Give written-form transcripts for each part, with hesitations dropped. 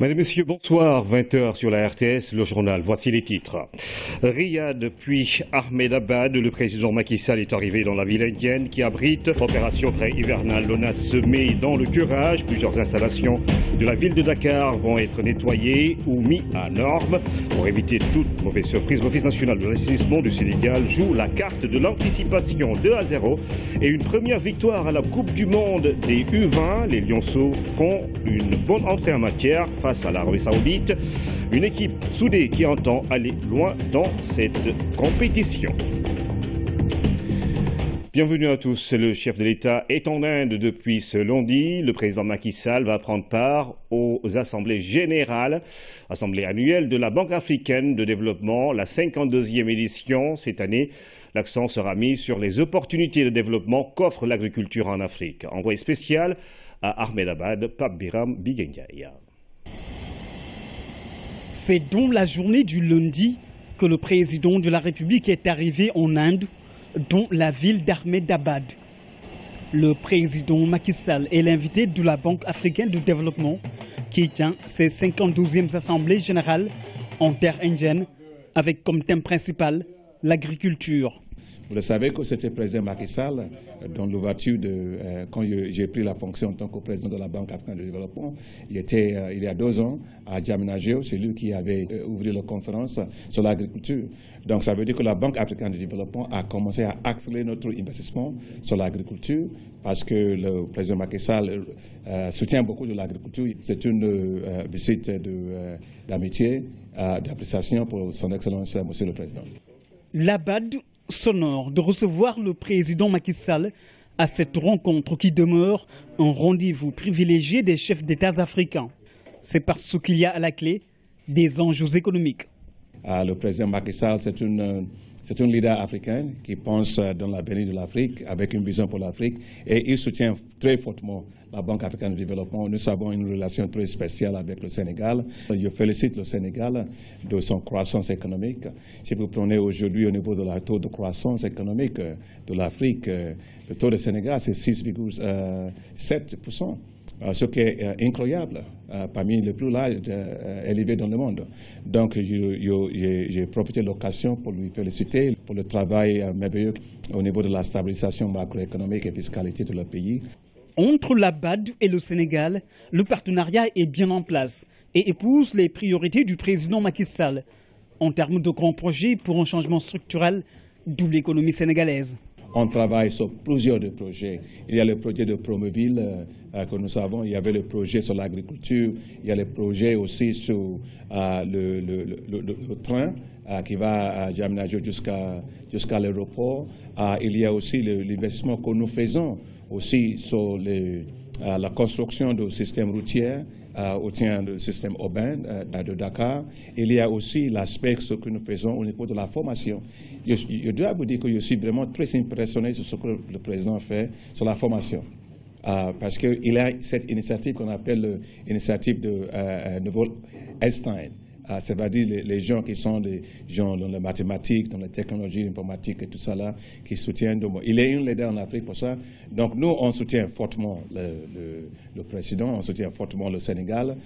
Mesdames et messieurs, bonsoir. 20h sur la RTS, le journal. Voici les titres. Riyad puis Ahmedabad, le président Macky Sall est arrivé dans la ville indienne qui abrite l'opération pré-hivernale. L'on a semé dans le curage. Plusieurs installations de la ville de Dakar vont être nettoyées ou mis à norme. Pour éviter toute mauvaise surprise, l'Office national de l'assainissement du Sénégal joue la carte de l'anticipation 2-0 et une première victoire à la Coupe du Monde des U20. Les Lionceaux font une bonne entrée en matière face à l'Arabie Saoudite, une équipe soudée qui entend aller loin dans cette compétition. Bienvenue à tous. Le chef de l'État est en Inde depuis ce lundi. Le président Macky Sall va prendre part aux assemblées générales, assemblée annuelle de la Banque africaine de développement, la 52e édition. Cette année, l'accent sera mis sur les opportunités de développement qu'offre l'agriculture en Afrique. Envoyé spécial à Ahmedabad, Pape Biram Bigengaïa. C'est dans la journée du lundi que le président de la République est arrivé en Inde, dans la ville d'Ahmedabad. Le président Macky Sall est l'invité de la Banque africaine de développement qui tient ses 52e assemblées générales en terre indienne avec comme thème principal l'agriculture. Vous le savez que c'était le président Macky Sall, dans l'ouverture quand j'ai pris la fonction en tant que président de la Banque africaine de développement. Il était, il y a 2 ans, à Djamnajo, c'est lui qui avait ouvert la conférence sur l'agriculture. Donc ça veut dire que la Banque africaine de développement a commencé à accélérer notre investissement sur l'agriculture parce que le président Macky Sall soutient beaucoup de l'agriculture. C'est une visite d'amitié, d'appréciation pour son Excellence, Monsieur le Président. L'Abad s'honore de recevoir le président Macky Sall à cette rencontre qui demeure un rendez-vous privilégié des chefs d'État africains. C'est parce qu'il y a à la clé des enjeux économiques. Le président Macky Sall, c'est un leader africain qui pense dans l'avenir de l'Afrique, avec une vision pour l'Afrique, et il soutient très fortement la Banque africaine de développement. Nous avons une relation très spéciale avec le Sénégal. Je félicite le Sénégal de son croissance économique. Si vous prenez aujourd'hui au niveau de la taux de croissance économique de l'Afrique, le taux du Sénégal, c'est 6,7%. Ce qui est incroyable, parmi les plus larges élevés dans le monde. Donc j'ai profité de l'occasion pour lui féliciter pour le travail merveilleux au niveau de la stabilisation macroéconomique et fiscalité de le pays. Entre l'Abad et le Sénégal, le partenariat est bien en place et épouse les priorités du président Macky Sall en termes de grands projets pour un changement structurel de l'économie sénégalaise. On travaille sur plusieurs projets. Il y a le projet de Promoville que nous avons, il y avait le projet sur l'agriculture, il y a le projet aussi sur le train qui va à Djamnajo jusqu'à l'aéroport. Il y a aussi l'investissement que nous faisons aussi sur la construction du système routier au sein du système urbain de Dakar. Il y a aussi l'aspect que nous faisons au niveau de la formation. Je dois vous dire que je suis vraiment très impressionné sur ce que le président fait sur la formation. Parce qu'il a cette initiative qu'on appelle l'initiative de Nouveau Einstein. C'est-à-dire les gens qui sont des gens dans les mathématiques, dans les technologies informatiques et tout ça là, qui soutiennent. Il est un leader en Afrique pour ça. Donc nous, on soutient fortement le président, on soutient fortement le Sénégal.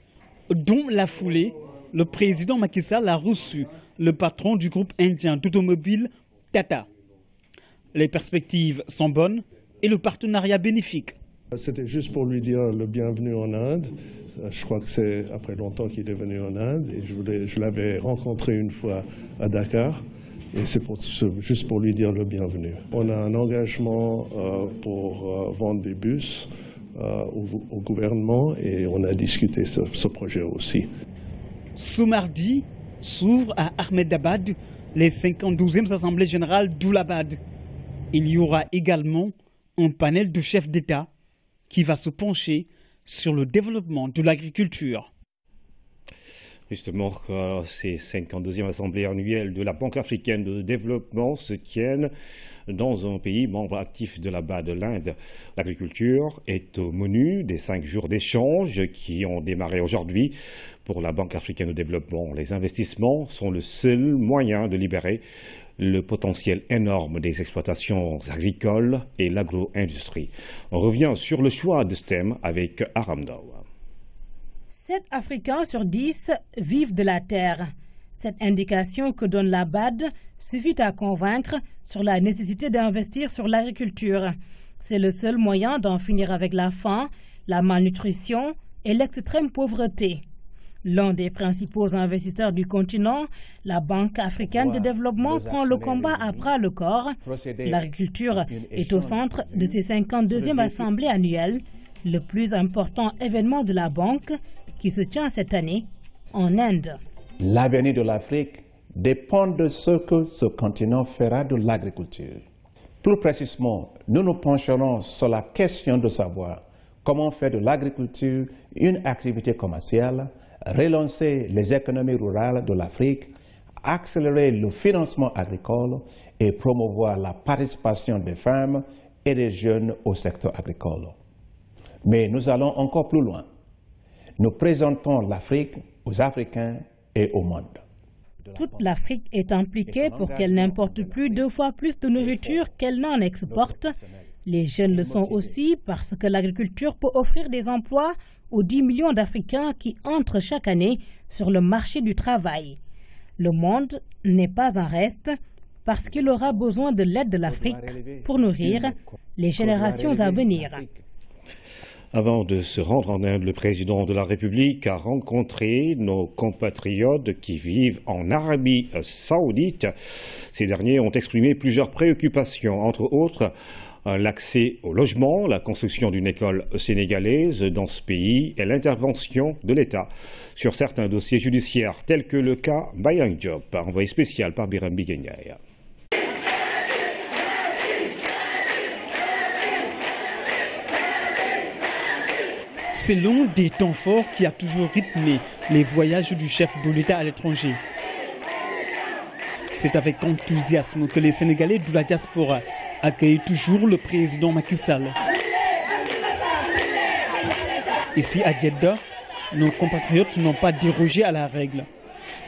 Dans la foulée, le président Macky Sall a reçu le patron du groupe indien d'automobile Tata. Les perspectives sont bonnes et le partenariat bénéfique. C'était juste pour lui dire le bienvenu en Inde. Je crois que c'est après longtemps qu'il est venu en Inde et je l'avais rencontré une fois à Dakar et c'est juste pour lui dire le bienvenu. On a un engagement pour vendre des bus au gouvernement et on a discuté ce projet aussi. Ce mardi s'ouvre à Ahmedabad les 52e assemblées générales d'Oulabad. Il y aura également un panel de chefs d'État qui va se pencher sur le développement de l'agriculture. Justement, ces 52e assemblées annuelles de la Banque africaine de développement se tiennent dans un pays membre actif de la BAD de l'Inde. L'agriculture est au menu des 5 jours d'échange qui ont démarré aujourd'hui pour la Banque africaine de développement. Les investissements sont le seul moyen de libérer le potentiel énorme des exploitations agricoles et l'agro-industrie. On revient sur le choix de ce thème avec Aram Dawa. 7 Africains sur 10 vivent de la terre. Cette indication que donne la BAD suffit à convaincre sur la nécessité d'investir sur l'agriculture. C'est le seul moyen d'en finir avec la faim, la malnutrition et l'extrême pauvreté. L'un des principaux investisseurs du continent, la Banque africaine de développement, prend le combat à bras le corps. L'agriculture est au centre de ses 52e assemblées annuelles, le plus important événement de la Banque qui se tient cette année en Inde. L'avenir de l'Afrique dépend de ce que ce continent fera de l'agriculture. Plus précisément, nous nous pencherons sur la question de savoir comment faire de l'agriculture une activité commerciale, relancer les économies rurales de l'Afrique, accélérer le financement agricole et promouvoir la participation des femmes et des jeunes au secteur agricole. Mais nous allons encore plus loin. Nous présentons l'Afrique aux Africains et au monde. Toute l'Afrique est impliquée pour qu'elle n'importe plus 2 fois plus de nourriture qu'elle n'en exporte. Les jeunes le sont aussi parce que l'agriculture peut offrir des emplois aux 10 millions d'Africains qui entrent chaque année sur le marché du travail. Le monde n'est pas un reste parce qu'il aura besoin de l'aide de l'Afrique pour nourrir les générations à venir. Avant de se rendre en Inde, le président de la République a rencontré nos compatriotes qui vivent en Arabie Saoudite. Ces derniers ont exprimé plusieurs préoccupations, entre autres l'accès au logement, la construction d'une école sénégalaise dans ce pays et l'intervention de l'État sur certains dossiers judiciaires tels que le cas Bayang Diop, envoyé spécial par Biram Biguenyay. C'est l'un des temps forts qui a toujours rythmé les voyages du chef de l'État à l'étranger. C'est avec enthousiasme que les Sénégalais de la diaspora accueillent toujours le président Macky Sall. Ici à Jeddah, nos compatriotes n'ont pas dérogé à la règle.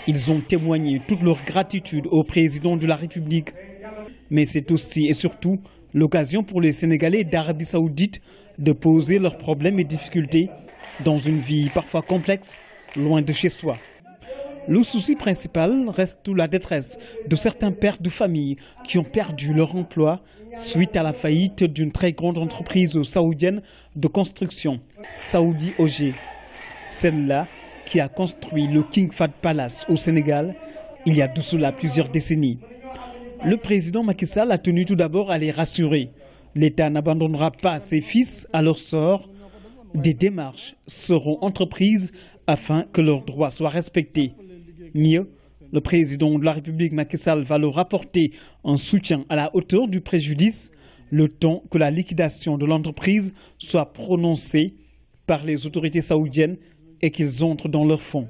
Ils ont témoigné toute leur gratitude au président de la République. Mais c'est aussi et surtout l'occasion pour les Sénégalais d'Arabie Saoudite de poser leurs problèmes et difficultés dans une vie parfois complexe, loin de chez soi. Le souci principal reste la détresse de certains pères de famille qui ont perdu leur emploi suite à la faillite d'une très grande entreprise saoudienne de construction, Saudi OG. Celle-là qui a construit le King Fahd Palace au Sénégal il y a de cela plusieurs décennies. Le président Macky Sall a tenu tout d'abord à les rassurer. L'État n'abandonnera pas ses fils à leur sort. Des démarches seront entreprises afin que leurs droits soient respectés. Mieux, le président de la République Macky Sall va leur apporter un soutien à la hauteur du préjudice, le temps que la liquidation de l'entreprise soit prononcée par les autorités saoudiennes et qu'ils entrent dans leurs fonds.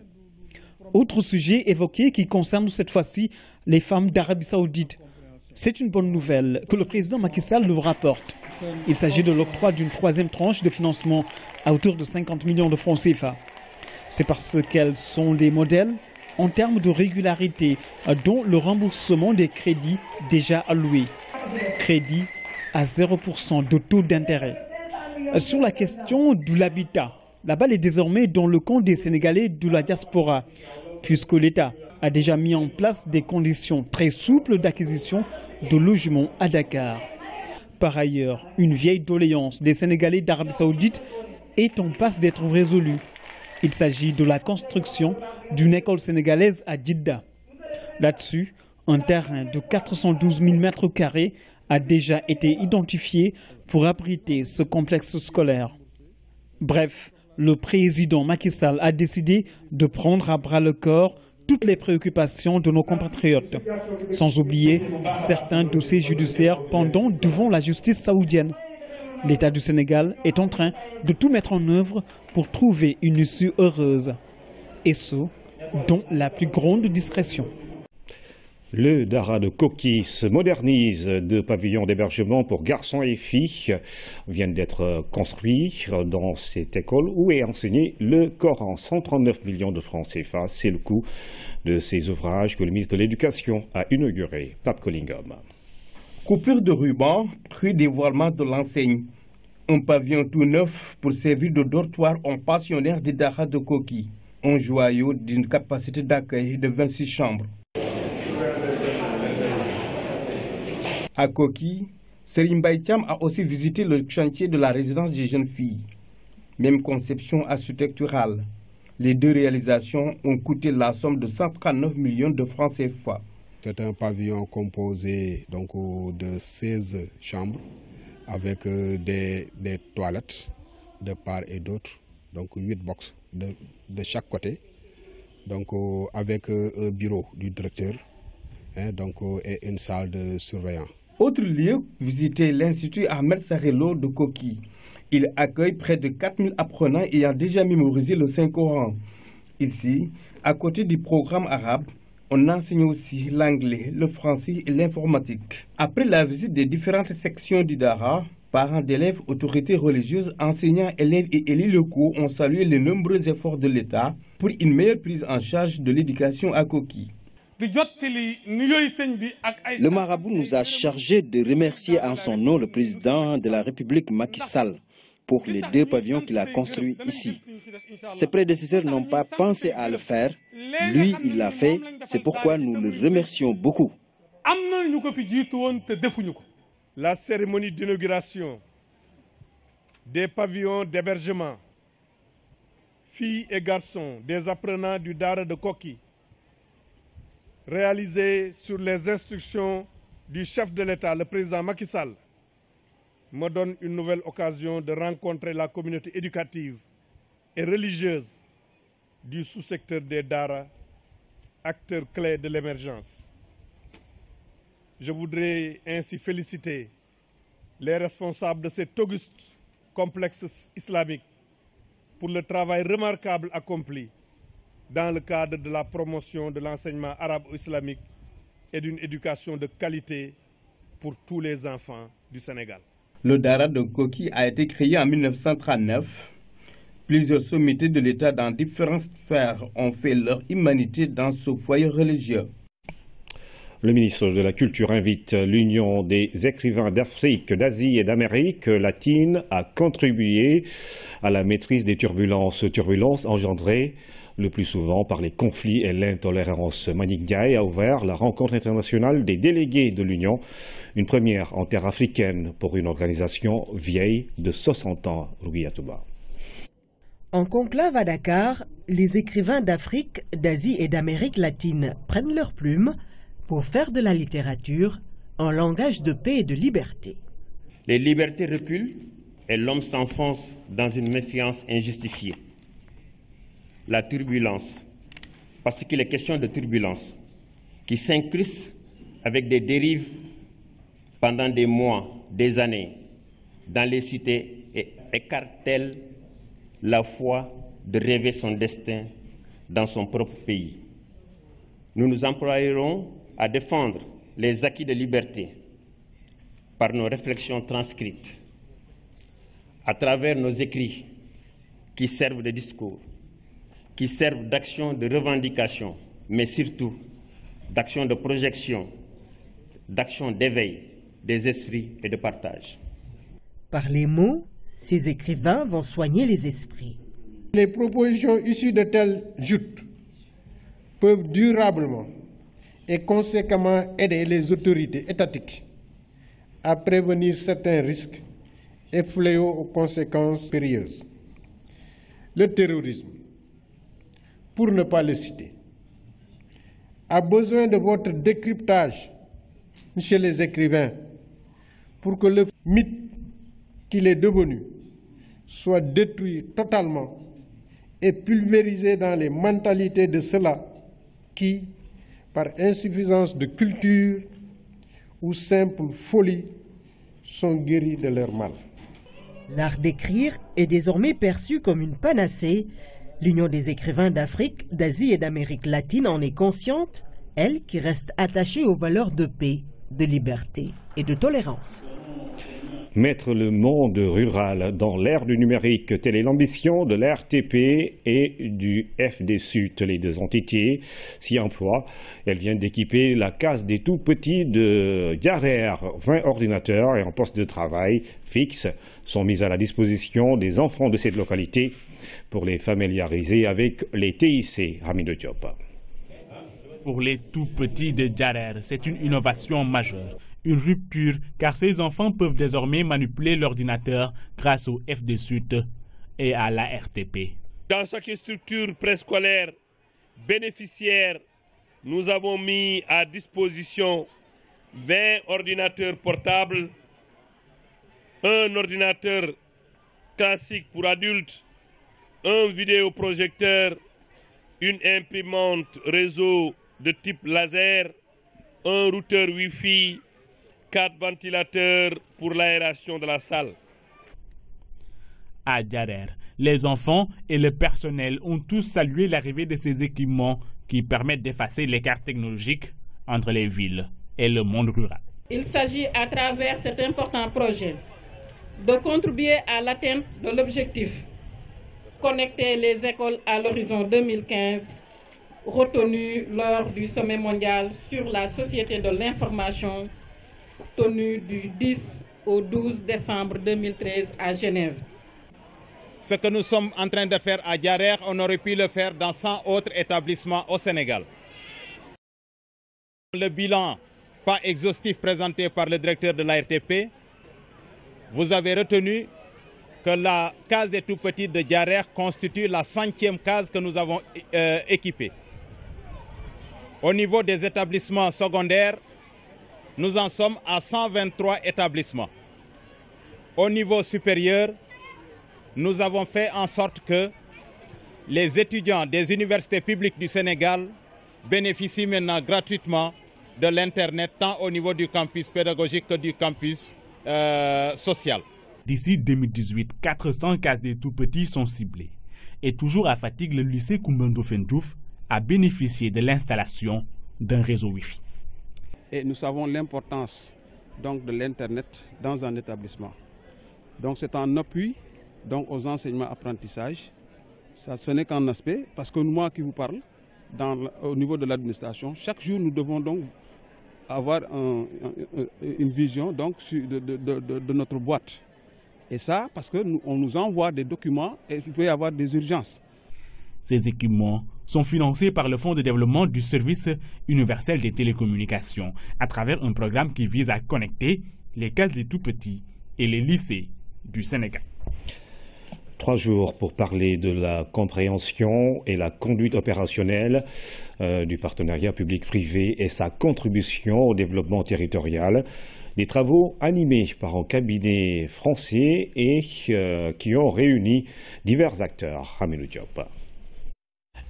Autre sujet évoqué qui concerne cette fois-ci les femmes d'Arabie Saoudite. C'est une bonne nouvelle que le président Macky Sall leur rapporte. Il s'agit de l'octroi d'une 3e tranche de financement à hauteur de 50 millions de francs CFA. C'est parce qu'elles sont des modèles en termes de régularité, dont le remboursement des crédits déjà alloués. Crédits à 0% de taux d'intérêt. Sur la question de l'habitat, la balle est désormais dans le camp des Sénégalais de la diaspora, puisque l'État a déjà mis en place des conditions très souples d'acquisition de logements à Dakar. Par ailleurs, une vieille doléance des Sénégalais d'Arabie Saoudite est en passe d'être résolue. Il s'agit de la construction d'une école sénégalaise à Jeddah. Là-dessus, un terrain de 412 000 mètres carrés a déjà été identifié pour abriter ce complexe scolaire. Bref, le président Macky Sall a décidé de prendre à bras le corps toutes les préoccupations de nos compatriotes, sans oublier certains dossiers judiciaires pendant devant la justice saoudienne. L'État du Sénégal est en train de tout mettre en œuvre pour trouver une issue heureuse, et ce, dans la plus grande discrétion. Le Dara de Koki se modernise. 2 pavillons d'hébergement pour garçons et filles viennent d'être construits dans cette école où est enseigné le Coran. 139 millions de francs CFA, c'est le coût de ces ouvrages que le ministre de l'Éducation a inauguré. Pape Collingom. Coupure de ruban, prix dévoilement de l'enseigne. Un pavillon tout neuf pour servir de dortoir aux pensionnaires du Dara de Koki. Un joyau d'une capacité d'accueil de 26 chambres. À Koki, Serigne Mbaye Thiam a aussi visité le chantier de la résidence des jeunes filles. Même conception architecturale. Les deux réalisations ont coûté la somme de 139 millions de francs CFA. C'est un pavillon composé donc, de 16 chambres avec des toilettes de part et d'autre, donc 8 box de chaque côté, donc avec un bureau du directeur et une salle de surveillance. Autre lieu, visiter l'Institut Ahmed Sarelo de Koki. Il accueille près de 4000 apprenants ayant déjà mémorisé le Saint-Coran. Ici, à côté du programme arabe, on enseigne aussi l'anglais, le français et l'informatique. Après la visite des différentes sections du Dara, parents d'élèves, autorités religieuses, enseignants, élèves et élus locaux ont salué les nombreux efforts de l'État pour une meilleure prise en charge de l'éducation à Koki. Le marabout nous a chargé de remercier en son nom le président de la République Macky Sall pour les 2 pavillons qu'il a construits ici. Ses prédécesseurs n'ont pas pensé à le faire. Lui, il l'a fait. C'est pourquoi nous le remercions beaucoup. La cérémonie d'inauguration des pavillons d'hébergement, filles et garçons des apprenants du Dara de Koki, réalisée sur les instructions du chef de l'État, le président Macky Sall, me donne une nouvelle occasion de rencontrer la communauté éducative et religieuse du sous-secteur des Dara, acteur clé de l'émergence. Je voudrais ainsi féliciter les responsables de cet auguste complexe islamique pour le travail remarquable accompli dans le cadre de la promotion de l'enseignement arabo-islamique et d'une éducation de qualité pour tous les enfants du Sénégal. Le Dara de Koki a été créé en 1939. Plusieurs sommités de l'État dans différentes sphères ont fait leur humanité dans ce foyer religieux. Le ministre de la Culture invite l'Union des écrivains d'Afrique, d'Asie et d'Amérique latine à contribuer à la maîtrise des turbulences engendrées le plus souvent par les conflits et l'intolérance. Monique Diaye a ouvert la rencontre internationale des délégués de l'Union, une première en terre africaine pour une organisation vieille de 60 ans. Rougiatouba. En conclave à Dakar, les écrivains d'Afrique, d'Asie et d'Amérique latine prennent leurs plumes pour faire de la littérature un langage de paix et de liberté. Les libertés reculent et l'homme s'enfonce dans une méfiance injustifiée. La turbulence, parce qu'il est question de turbulence, qui s'incruste avec des dérives pendant des mois, des années, dans les cités et écarte-t-elle la foi de rêver son destin dans son propre pays. Nous nous employerons à défendre les acquis de liberté par nos réflexions transcrites, à travers nos écrits qui servent de discours, qui servent d'action de revendication, mais surtout d'action de projection, d'action d'éveil des esprits et de partage. Par les mots, ces écrivains vont soigner les esprits. Les propositions issues de telles joutes peuvent durablement et conséquemment aider les autorités étatiques à prévenir certains risques et fléaux aux conséquences périlleuses. Le terrorisme, pour ne pas le citer, a besoin de votre décryptage, monsieur les écrivains, pour que le mythe qu'il est devenu soit détruit totalement et pulvérisé dans les mentalités de ceux-là qui, par insuffisance de culture ou simple folie, sont guéris de leur mal. L'art d'écrire est désormais perçu comme une panacée. L'Union des écrivains d'Afrique, d'Asie et d'Amérique latine en est consciente, elle qui reste attachée aux valeurs de paix, de liberté et de tolérance. Mettre le monde rural dans l'ère du numérique, telle est l'ambition de l'RTP et du FDSUT. Les deux entités s'y emploient. Elles viennent d'équiper la case des tout-petits de Diarer. 20 ordinateurs et un poste de travail fixe sont mis à la disposition des enfants de cette localité pour les familiariser avec les TIC. Hamidou Diop. Pour les tout-petits de Diarer, c'est une innovation majeure. Une rupture, car ces enfants peuvent désormais manipuler l'ordinateur grâce au FDSUT et à la RTP. Dans chaque structure préscolaire bénéficiaire, nous avons mis à disposition 20 ordinateurs portables, un ordinateur classique pour adultes, un vidéoprojecteur, une imprimante réseau de type laser, un routeur Wi-Fi, 4 ventilateurs pour l'aération de la salle. À Diarer, les enfants et le personnel ont tous salué l'arrivée de ces équipements qui permettent d'effacer l'écart technologique entre les villes et le monde rural. Il s'agit à travers cet important projet de contribuer à l'atteinte de l'objectif connecter les écoles à l'horizon 2015 retenu lors du sommet mondial sur la société de l'information tenu du 10 au 12 décembre 2013 à Genève. Ce que nous sommes en train de faire à Diarer, on aurait pu le faire dans 100 autres établissements au Sénégal. Le bilan pas exhaustif présenté par le directeur de la RTP, vous avez retenu que la case des tout-petits de Diarer constitue la 100e case que nous avons équipée. Au niveau des établissements secondaires, nous en sommes à 123 établissements. Au niveau supérieur, nous avons fait en sorte que les étudiants des universités publiques du Sénégal bénéficient maintenant gratuitement de l'Internet, tant au niveau du campus pédagogique que du campus social. D'ici 2018, 400 cases des tout-petits sont ciblées. Et toujours à Fatigue, le lycée Koumbando Fentouf a bénéficié de l'installation d'un réseau Wi-Fi. Et nous savons l'importance donc de l'Internet dans un établissement. Donc c'est un appui donc, aux enseignements-apprentissages. Ce n'est qu'un aspect, parce que moi qui vous parle, au niveau de l'administration, chaque jour nous devons donc avoir une vision donc, de notre boîte. Et ça, parce qu'on nous envoie des documents et il peut y avoir des urgences. Ces équipements sont financés par le Fonds de développement du service universel des télécommunications à travers un programme qui vise à connecter les cases des tout-petits et les lycées du Sénégal. 3 jours pour parler de la compréhension et la conduite opérationnelle du partenariat public-privé et sa contribution au développement territorial. Des travaux animés par un cabinet français et qui ont réuni divers acteurs. Hamidou Diop.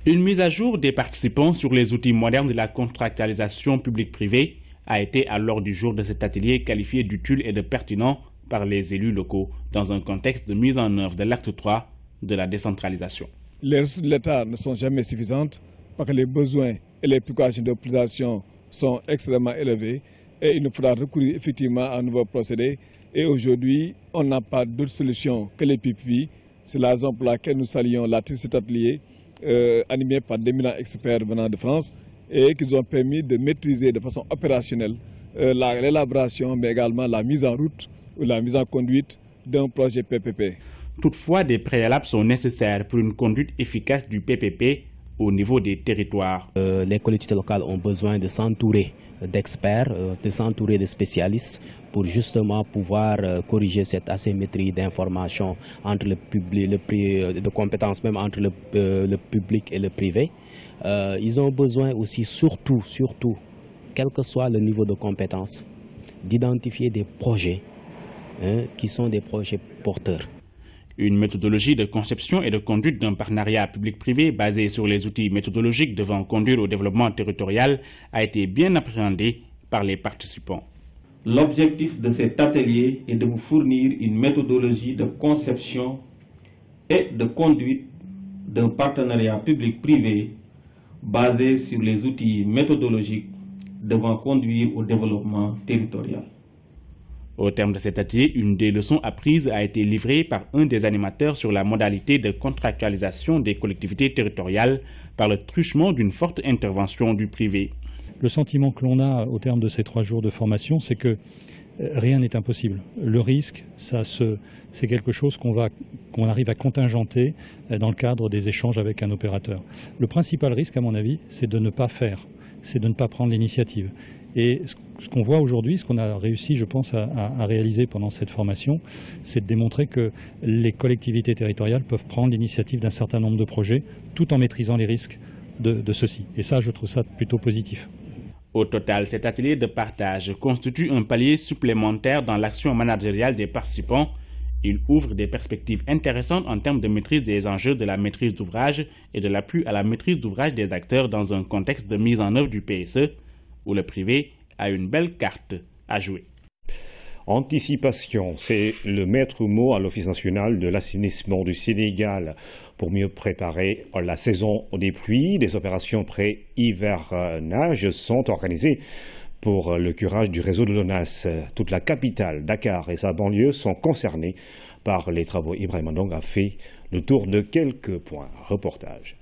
Une mise à jour des participants sur les outils modernes de la contractualisation publique-privée a été à l'ordre du jour de cet atelier qualifié d'utile et de pertinent par les élus locaux dans un contexte de mise en œuvre de l'acte 3 de la décentralisation. Les ressources de l'État ne sont jamais suffisantes parce que les besoins et les préoccupations de population sont extrêmement élevés et il nous faudra recourir effectivement à un nouveau procédé. Et aujourd'hui, on n'a pas d'autre solution que les PPP. C'est la raison pour laquelle nous saluons la tenue de cet atelier animé par d'éminents experts venant de France et qui nous ont permis de maîtriser de façon opérationnelle l'élaboration mais également la mise en route ou la mise en conduite d'un projet PPP. Toutefois, des préalables sont nécessaires pour une conduite efficace du PPP au niveau des territoires. Les collectivités locales ont besoin de s'entourer d'experts, de s'entourer de spécialistes pour justement pouvoir corriger cette asymétrie d'information entre le public, de compétences même entre le public et le privé. Ils ont besoin aussi, surtout, quel que soit le niveau de compétence, d'identifier des projets qui sont des projets porteurs. Une méthodologie de conception et de conduite d'un partenariat public-privé basé sur les outils méthodologiques devant conduire au développement territorial a été bien appréhendée par les participants. L'objectif de cet atelier est de vous fournir une méthodologie de conception et de conduite d'un partenariat public-privé basé sur les outils méthodologiques devant conduire au développement territorial. Au terme de cet atelier, une des leçons apprises a été livrée par un des animateurs sur la modalité de contractualisation des collectivités territoriales par le truchement d'une forte intervention du privé. Le sentiment que l'on a au terme de ces 3 jours de formation, c'est que rien n'est impossible. Le risque, c'est quelque chose qu'on arrive à contingenter dans le cadre des échanges avec un opérateur. Le principal risque, à mon avis, c'est de ne pas faire, c'est de ne pas prendre l'initiative. Et ce qu'on voit aujourd'hui, ce qu'on a réussi, je pense, à réaliser pendant cette formation, c'est de démontrer que les collectivités territoriales peuvent prendre l'initiative d'un certain nombre de projets tout en maîtrisant les risques de ceux-ci. Et ça, je trouve ça plutôt positif. Au total, cet atelier de partage constitue un palier supplémentaire dans l'action managériale des participants. Il ouvre des perspectives intéressantes en termes de maîtrise des enjeux de la maîtrise d'ouvrage et de l'appui à la maîtrise d'ouvrage des acteurs dans un contexte de mise en œuvre du PSE, où le privé a une belle carte à jouer. Anticipation, c'est le maître mot à l'Office national de l'assainissement du Sénégal. Pour mieux préparer la saison des pluies, des opérations pré-hivernage sont organisées pour le curage du réseau de l'ONAS. Toute la capitale, Dakar et sa banlieue sont concernées par les travaux. Ibrahim Ndong a fait le tour de quelques points. Reportage.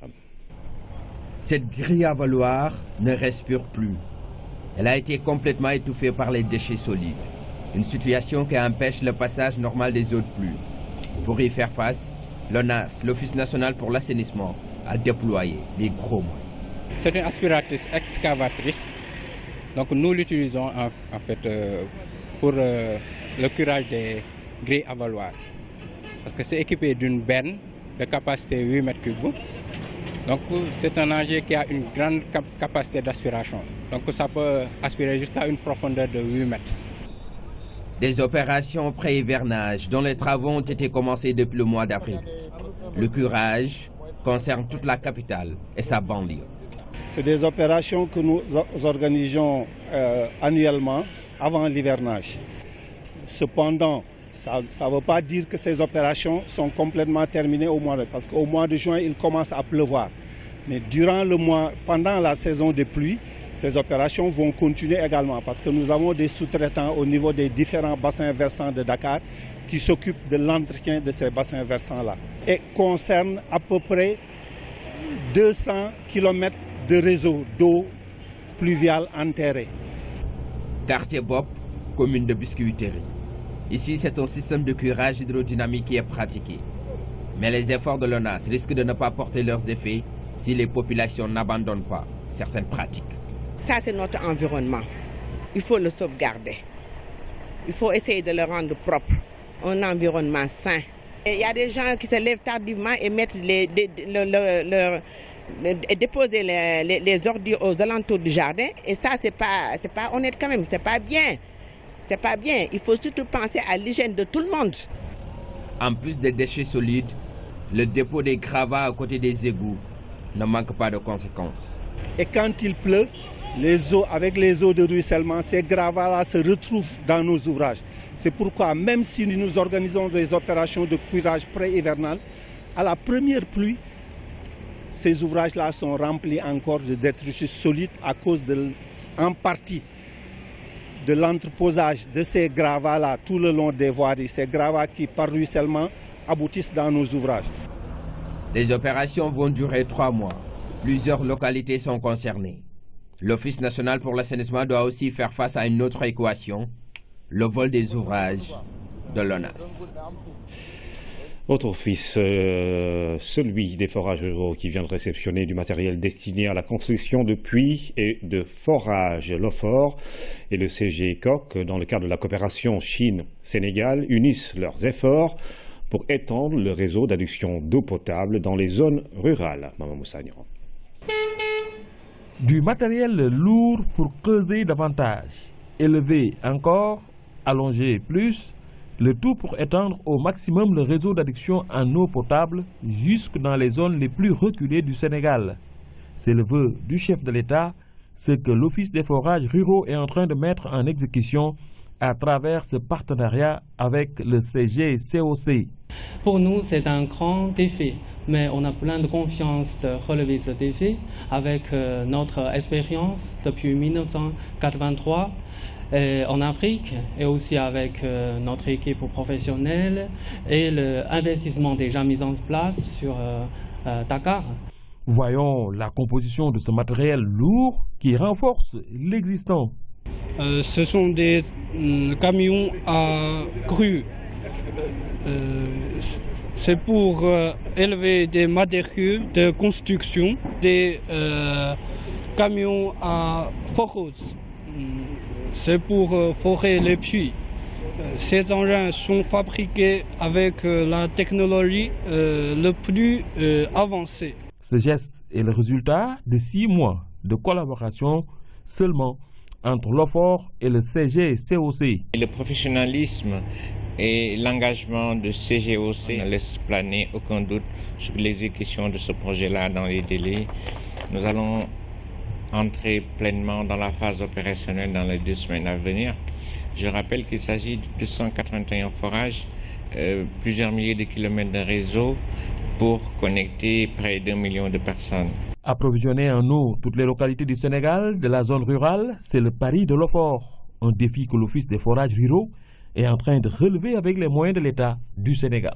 Cette grille à valoir ne respire plus. Elle a été complètement étouffée par les déchets solides. Une situation qui empêche le passage normal des eaux de pluie. Pour y faire face, l'ONAS, l'Office national pour l'assainissement, a déployé des gros moyens. C'est une aspiratrice excavatrice. Donc nous l'utilisons en fait pour le curage des grilles à valoir. Parce que c'est équipé d'une benne de capacité 8 mètres cubes. Donc c'est un engin qui a une grande capacité d'aspiration. Donc ça peut aspirer jusqu'à une profondeur de 8 mètres. Des opérations pré-hivernage dont les travaux ont été commencés depuis le mois d'avril. Le curage concerne toute la capitale et sa banlieue. C'est des opérations que nous organisons annuellement avant l'hivernage. Cependant, ça ne veut pas dire que ces opérations sont complètement terminées au mois de... Parce qu'au mois de juin, il commence à pleuvoir. Mais durant le mois, pendant la saison des pluies, ces opérations vont continuer également parce que nous avons des sous-traitants au niveau des différents bassins versants de Dakar qui s'occupent de l'entretien de ces bassins versants-là et concernent à peu près 200 km de réseau d'eau pluviale enterré. Quartier Bob, commune de Biscuiterie. Ici, c'est un système de curage hydrodynamique qui est pratiqué. Mais les efforts de l'ONAS risquent de ne pas porter leurs effets si les populations n'abandonnent pas certaines pratiques. Ça, c'est notre environnement. Il faut le sauvegarder. Il faut essayer de le rendre propre. Un environnement sain. Il y a des gens qui se lèvent tardivement et mettent déposer les ordures aux alentours du jardin. Et ça, c'est pas honnête quand même. C'est pas bien. C'est pas bien. Il faut surtout penser à l'hygiène de tout le monde. En plus des déchets solides, le dépôt des gravats à côté des égouts ne manque pas de conséquences. Et quand il pleut, avec les eaux de ruissellement, ces gravats-là se retrouvent dans nos ouvrages. C'est pourquoi, même si nous organisons des opérations de curage pré-hivernal, à la première pluie, ces ouvrages-là sont remplis encore de détritus solides à cause, en partie, de l'entreposage de ces gravats-là tout le long des voiries. Ces gravats qui, par ruissellement, aboutissent dans nos ouvrages. Les opérations vont durer 3 mois. Plusieurs localités sont concernées. L'Office national pour l'assainissement doit aussi faire face à une autre équation, le vol des ouvrages de l'ONAS. Autre office, celui des forages ruraux qui vient de réceptionner du matériel destiné à la construction de puits et de forages. L'OFOR et le CGECOC, dans le cadre de la coopération Chine-Sénégal, unissent leurs efforts pour étendre le réseau d'adduction d'eau potable dans les zones rurales. Maman Moussagnan. Du matériel lourd pour creuser davantage, élever encore, allonger plus, le tout pour étendre au maximum le réseau d'adduction en eau potable jusque dans les zones les plus reculées du Sénégal. C'est le vœu du chef de l'État, ce que l'Office des forages ruraux est en train de mettre en exécution à travers ce partenariat avec le CGCOC. Pour nous, c'est un grand défi, mais on a plein de confiance de relever ce défi avec notre expérience depuis 1983 en Afrique et aussi avec notre équipe professionnelle et l'investissement déjà mis en place sur Dakar. Voyons la composition de ce matériel lourd qui renforce l'existant. Ce sont des camions à cru. C'est pour élever des matériaux de construction, des camions à forage. C'est pour forer les puits. Ces engins sont fabriqués avec la technologie le plus avancée. Ce geste est le résultat de 6 mois de collaboration seulement entre l'OFOR et le CGCOC. Le professionnalisme et l'engagement de CGOC ne laissent planer aucun doute sur l'exécution de ce projet-là dans les délais. Nous allons entrer pleinement dans la phase opérationnelle dans les 2 semaines à venir. Je rappelle qu'il s'agit de 281 forages, plusieurs milliers de kilomètres de réseau pour connecter près d'1 million de personnes. Approvisionner en eau toutes les localités du Sénégal, de la zone rurale, c'est le pari de l'OFOR. Un défi que l'Office des forages ruraux est en train de relever avec les moyens de l'État du Sénégal.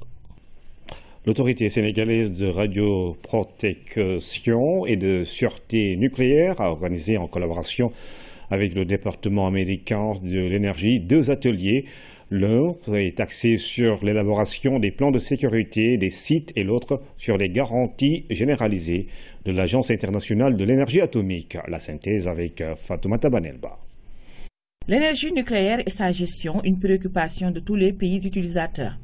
L'autorité sénégalaise de radioprotection et de sûreté nucléaire a organisé en collaboration avec le département américain de l'énergie 2 ateliers. L'un est axé sur l'élaboration des plans de sécurité des sites et l'autre sur les garanties généralisées de l'Agence internationale de l'énergie atomique. La synthèse avec Fatoumata Banelba. L'énergie nucléaire et sa gestion, une préoccupation de tous les pays utilisateurs.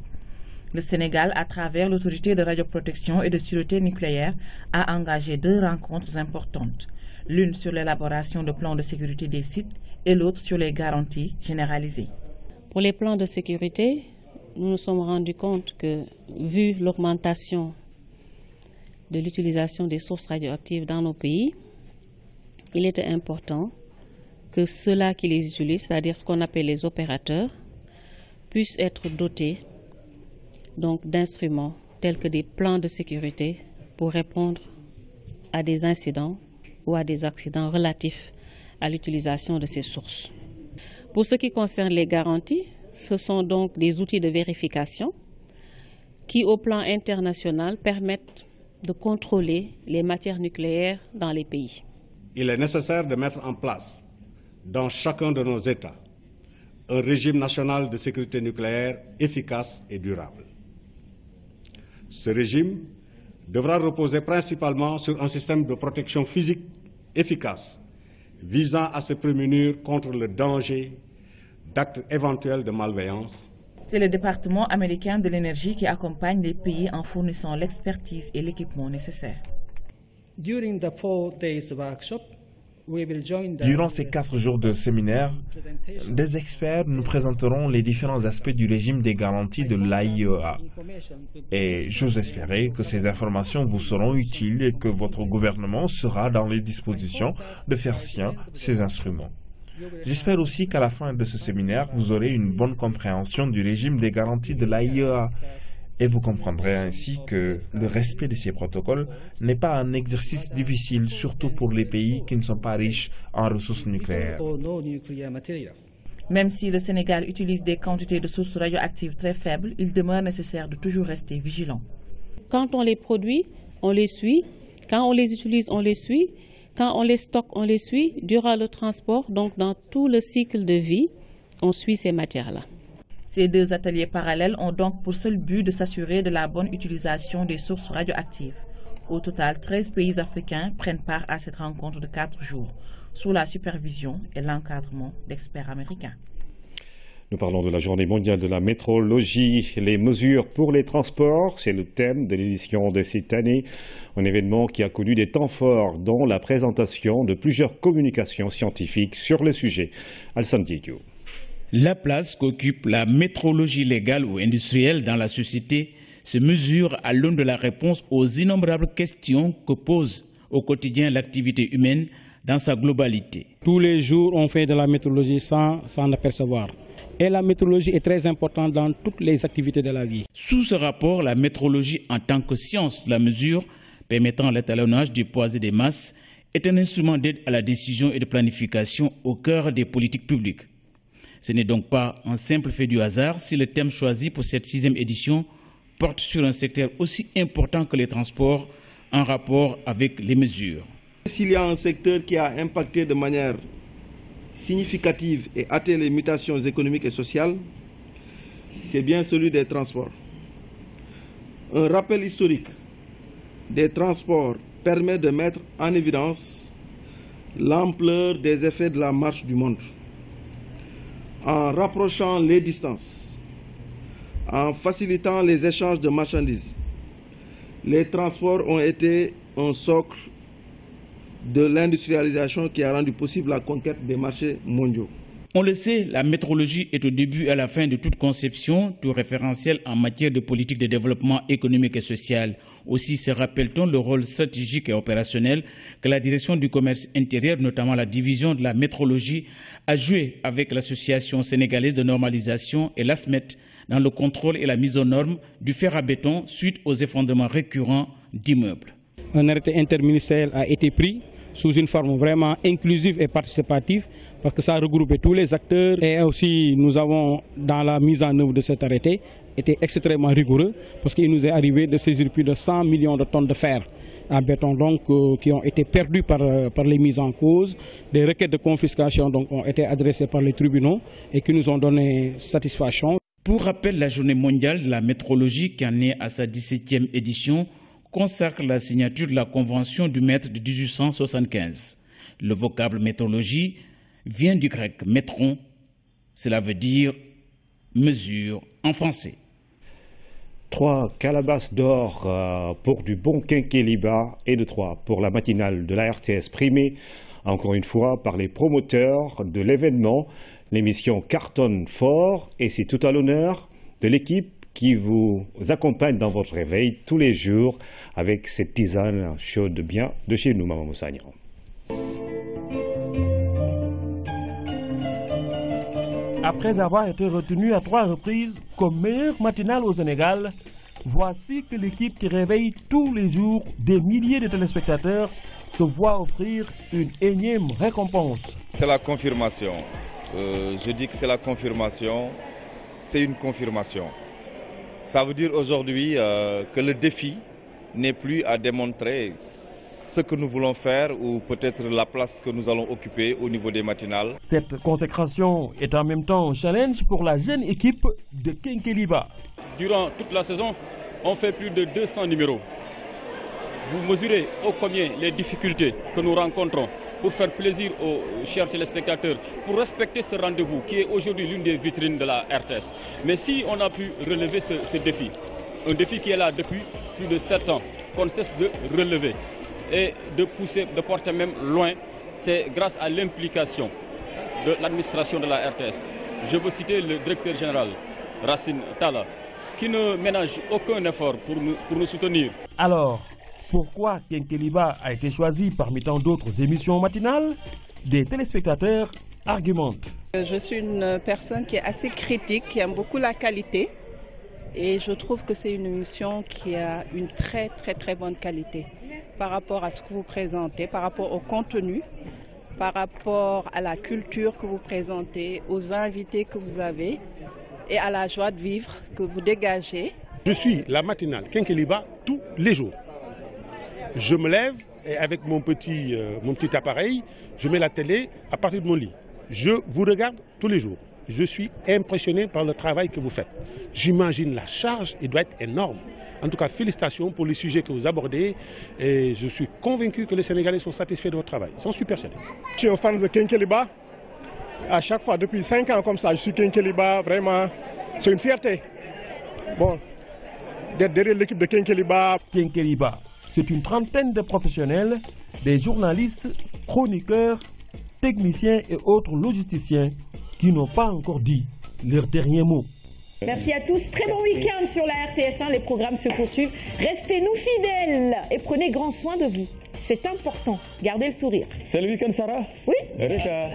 Le Sénégal, à travers l'autorité de radioprotection et de sûreté nucléaire, a engagé 2 rencontres importantes. L'une sur l'élaboration de plans de sécurité des sites et l'autre sur les garanties généralisées. Pour les plans de sécurité, nous nous sommes rendus compte que, vu l'augmentation de l'utilisation des sources radioactives dans nos pays, il était important que ceux-là qui les utilisent, c'est-à-dire ce qu'on appelle les opérateurs, puissent être dotés d'instruments tels que des plans de sécurité pour répondre à des incidents ou à des accidents relatifs à l'utilisation de ces sources. Pour ce qui concerne les garanties, ce sont donc des outils de vérification qui, au plan international, permettent de contrôler les matières nucléaires dans les pays. Il est nécessaire de mettre en place, dans chacun de nos États, un régime national de sécurité nucléaire efficace et durable. Ce régime devra reposer principalement sur un système de protection physique efficace, visant à se prémunir contre le danger d'actes éventuels de malveillance. C'est le département américain de l'énergie qui accompagne les pays en fournissant l'expertise et l'équipement nécessaires. Durant ces 4 jours de séminaire, des experts nous présenteront les différents aspects du régime des garanties de l'AIEA. Et j'ose espérer que ces informations vous seront utiles et que votre gouvernement sera dans les dispositions de faire sien ces instruments. J'espère aussi qu'à la fin de ce séminaire, vous aurez une bonne compréhension du régime des garanties de l'AIEA. Et vous comprendrez ainsi que le respect de ces protocoles n'est pas un exercice difficile, surtout pour les pays qui ne sont pas riches en ressources nucléaires. Même si le Sénégal utilise des quantités de sources radioactives très faibles, il demeure nécessaire de toujours rester vigilant. Quand on les produit, on les suit. Quand on les utilise, on les suit. Quand on les stocke, on les suit. Durant le transport, donc dans tout le cycle de vie, on suit ces matières-là. Ces 2 ateliers parallèles ont donc pour seul but de s'assurer de la bonne utilisation des sources radioactives. Au total, 13 pays africains prennent part à cette rencontre de 4 jours, sous la supervision et l'encadrement d'experts américains. Nous parlons de la journée mondiale de la météorologie. Les mesures pour les transports, c'est le thème de l'édition de cette année. Un événement qui a connu des temps forts, dont la présentation de plusieurs communications scientifiques sur le sujet. Alsan Diédio. La place qu'occupe la métrologie légale ou industrielle dans la société se mesure à l'aune de la réponse aux innombrables questions que pose au quotidien l'activité humaine dans sa globalité. Tous les jours, on fait de la métrologie sans s'en apercevoir. Et la métrologie est très importante dans toutes les activités de la vie. Sous ce rapport, la métrologie en tant que science de la mesure permettant l'étalonnage du poids et des masses est un instrument d'aide à la décision et de planification au cœur des politiques publiques. Ce n'est donc pas un simple fait du hasard si le thème choisi pour cette 6e édition porte sur un secteur aussi important que les transports en rapport avec les mesures. S'il y a un secteur qui a impacté de manière significative et atteint les mutations économiques et sociales, c'est bien celui des transports. Un rappel historique des transports permet de mettre en évidence l'ampleur des effets de la marche du monde. En rapprochant les distances, en facilitant les échanges de marchandises, les transports ont été un socle de l'industrialisation qui a rendu possible la conquête des marchés mondiaux. On le sait, la métrologie est au début et à la fin de toute conception, tout référentiel en matière de politique de développement économique et social. Aussi se rappelle-t-on le rôle stratégique et opérationnel que la direction du commerce intérieur, notamment la division de la métrologie, a joué avec l'association sénégalaise de normalisation et l'ASMET dans le contrôle et la mise aux normes du fer à béton suite aux effondrements récurrents d'immeubles. Un arrêté interministériel a été pris sous une forme vraiment inclusive et participative, parce que ça regroupait tous les acteurs. Et aussi, nous avons, dans la mise en œuvre de cet arrêté, été extrêmement rigoureux, parce qu'il nous est arrivé de saisir plus de 100 millions de tonnes de fer en béton, donc, qui ont été perdus par les mises en cause. Des requêtes de confiscation donc, ont été adressées par les tribunaux et qui nous ont donné satisfaction. Pour rappel, la journée mondiale de la métrologie, qui en est à sa 17e édition, consacre la signature de la Convention du mètre de 1875. Le vocable métrologie vient du grec métron, cela veut dire mesure en français. 3 calebasses d'or pour du bon quinqueliba et de 3 pour la matinale de la RTS primée, encore une fois, par les promoteurs de l'événement. L'émission cartonne fort et c'est tout à l'honneur de l'équipe qui vous accompagne dans votre réveil tous les jours avec cette tisane chaude bien de chez nous, Maman Moussagnan. Après avoir été retenu à 3 reprises comme meilleure matinale au Sénégal, voici que l'équipe qui réveille tous les jours des milliers de téléspectateurs se voit offrir une énième récompense. C'est la confirmation. Je dis que c'est la confirmation, c'est une confirmation. Ça veut dire aujourd'hui que le défi n'est plus à démontrer ce que nous voulons faire ou peut-être la place que nous allons occuper au niveau des matinales. Cette consécration est en même temps un challenge pour la jeune équipe de Kenkeliba. Durant toute la saison, on fait plus de 200 numéros. Vous mesurez ô combien les difficultés que nous rencontrons pour faire plaisir aux chers téléspectateurs, pour respecter ce rendez-vous qui est aujourd'hui l'une des vitrines de la RTS. Mais si on a pu relever ce défi, un défi qui est là depuis plus de 7 ans, qu'on ne cesse de relever et de pousser, de porter même loin, c'est grâce à l'implication de l'administration de la RTS. Je veux citer le directeur général, Racine Talla, qui ne ménage aucun effort pour nous soutenir. Alors, pourquoi Kenkeliba a été choisi parmi tant d'autres émissions matinales? Des téléspectateurs argumentent. Je suis une personne qui est assez critique, qui aime beaucoup la qualité. Et je trouve que c'est une émission qui a une très bonne qualité par rapport à ce que vous présentez, par rapport au contenu, par rapport à la culture que vous présentez, aux invités que vous avez et à la joie de vivre que vous dégagez. Je suis la matinale Kenkeliba tous les jours. Je me lève et avec mon petit appareil, je mets la télé à partir de mon lit. Je vous regarde tous les jours. Je suis impressionné par le travail que vous faites. J'imagine la charge, elle doit être énorme. En tout cas, félicitations pour les sujets que vous abordez. Et je suis convaincu que les Sénégalais sont satisfaits de votre travail. J'en suis persuadé. Je suis un fan de Kenkeliba. À chaque fois, depuis 5 ans comme ça, je suis Kenkeliba. Vraiment, c'est une fierté. Bon, d'être derrière l'équipe de Kenkeliba. Kenkeliba, c'est une trentaine de professionnels, des journalistes, chroniqueurs, techniciens et autres logisticiens qui n'ont pas encore dit leur dernier mot. Merci à tous, très bon week-end sur la RTS1, les programmes se poursuivent. Restez-nous fidèles et prenez grand soin de vous. C'est important, gardez le sourire. C'est le week-end, Sarah? Oui. Rita.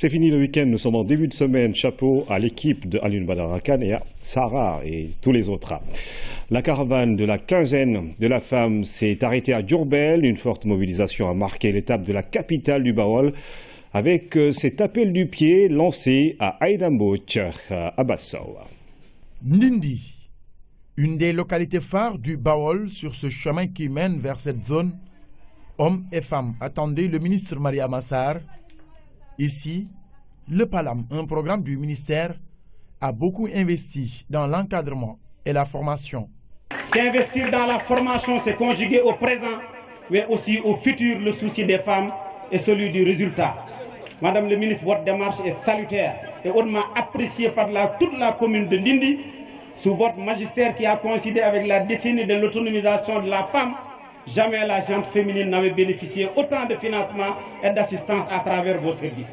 C'est fini le week-end, nous sommes en début de semaine. Chapeau à l'équipe de Alioune Badara Kane et à Sarah et tous les autres. La caravane de la quinzaine de la femme s'est arrêtée à Diourbel. Une forte mobilisation a marqué l'étape de la capitale du Baol avec cet appel du pied lancé à Aïda Mbodj, à Bassao. Ndindi, une des localités phares du Baol sur ce chemin qui mène vers cette zone. Hommes et femmes attendaient le ministre Mariama Sarr. Ici, le PALAM, un programme du ministère, a beaucoup investi dans l'encadrement et la formation. Investir dans la formation, c'est conjuguer au présent, mais aussi au futur le souci des femmes et celui du résultat. Madame le ministre, votre démarche est salutaire et hautement appréciée par toute la commune de Ndindi, sous votre magistère qui a coïncidé avec la décennie de l'autonomisation de la femme. Jamais la gente féminine n'avait bénéficié autant de financement et d'assistance à travers vos services.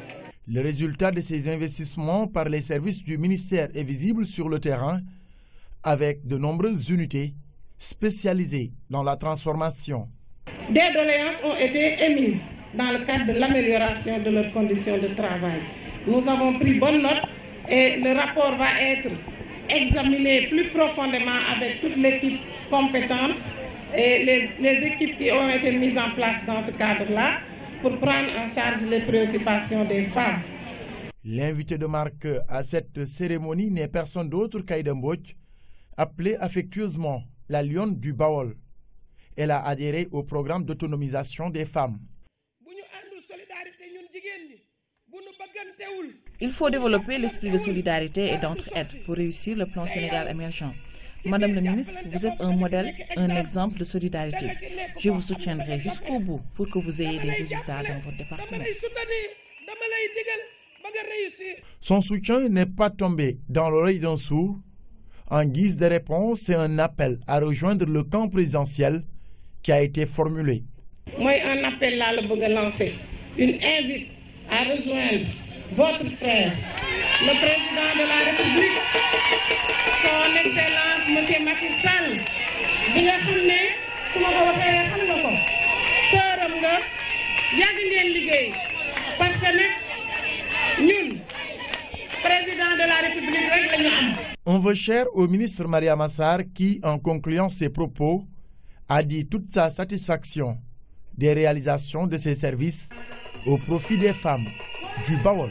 Le résultat de ces investissements par les services du ministère est visible sur le terrain avec de nombreuses unités spécialisées dans la transformation. Des doléances ont été émises dans le cadre de l'amélioration de leurs conditions de travail. Nous avons pris bonne note et le rapport va être examiné plus profondément avec toute l'équipe compétente et les équipes qui ont été mises en place dans ce cadre-là pour prendre en charge les préoccupations des femmes. L'invité de marque à cette cérémonie n'est personne d'autre qu'Aïda Mbodj, appelée affectueusement la lionne du Baol. Elle a adhéré au programme d'autonomisation des femmes. Il faut développer l'esprit de solidarité et d'entraide pour réussir le plan Sénégal émergent. Madame la ministre, vous êtes un modèle, un exemple de solidarité. Je vous soutiendrai jusqu'au bout pour que vous ayez des résultats dans votre département. Son soutien n'est pas tombé dans l'oreille d'un sourd. En guise de réponse, c'est un appel à rejoindre le camp présidentiel qui a été formulé. Moi, un appel là, le bëgg lancer. Une invite à rejoindre votre frère, le président de la République, son Excellence, M. Macky Sall. Bi nga xam ne su ma ko waxee xam nga ko sëram nga yàgg ngeen liggéey parce que nag ñun président de la République rek la ñu am. On veut cher au ministre Mariama Sarr qui, en concluant ses propos, a dit toute sa satisfaction des réalisations de ses services au profit des femmes du Baol.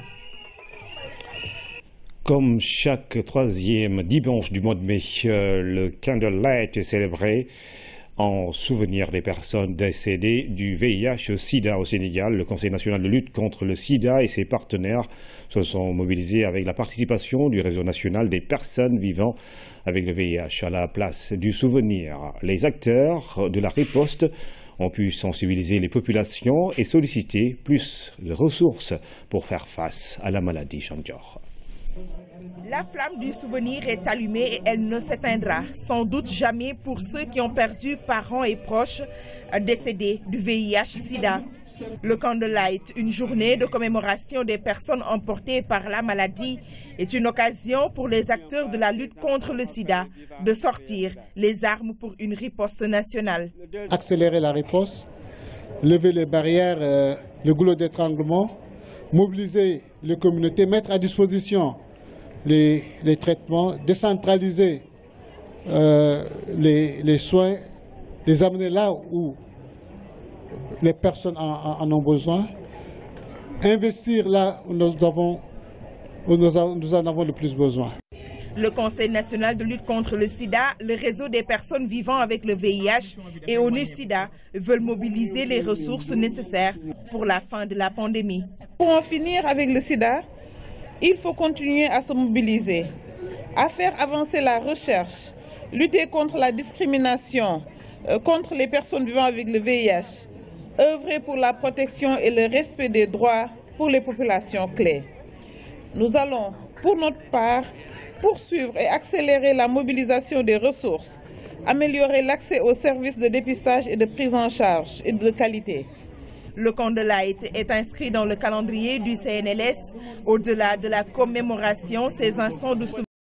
Comme chaque troisième dimanche du mois de mai, le Candlelight est célébré en souvenir des personnes décédées du VIH-Sida au Sénégal. Le Conseil national de lutte contre le sida et ses partenaires se sont mobilisés avec la participation du réseau national des personnes vivant avec le VIH à la place du souvenir. Les acteurs de la riposte ont pu sensibiliser les populations et solliciter plus de ressources pour faire face à la maladie. Chandior. La flamme du souvenir est allumée et elle ne s'éteindra sans doute jamais pour ceux qui ont perdu parents et proches décédés du VIH-Sida. Le Candlelight, une journée de commémoration des personnes emportées par la maladie, est une occasion pour les acteurs de la lutte contre le sida de sortir les armes pour une riposte nationale. Accélérer la riposte, lever les barrières, le goulot d'étranglement, mobiliser les communautés, mettre à disposition les traitements, décentraliser les soins, les amener là où les personnes en ont besoin, investir là où nous en avons le plus besoin. Le Conseil national de lutte contre le sida, le réseau des personnes vivant avec le VIH et ONU-SIDA veulent mobiliser les ressources nécessaires pour la fin de la pandémie. Pour en finir avec le sida, il faut continuer à se mobiliser, à faire avancer la recherche, lutter contre la discrimination, contre les personnes vivant avec le VIH, œuvrer pour la protection et le respect des droits pour les populations clés. Nous allons, pour notre part, poursuivre et accélérer la mobilisation des ressources, améliorer l'accès aux services de dépistage et de prise en charge et de qualité. Le Candlelight est inscrit dans le calendrier du CNLS. Au-delà de la commémoration, ces instants de souvenir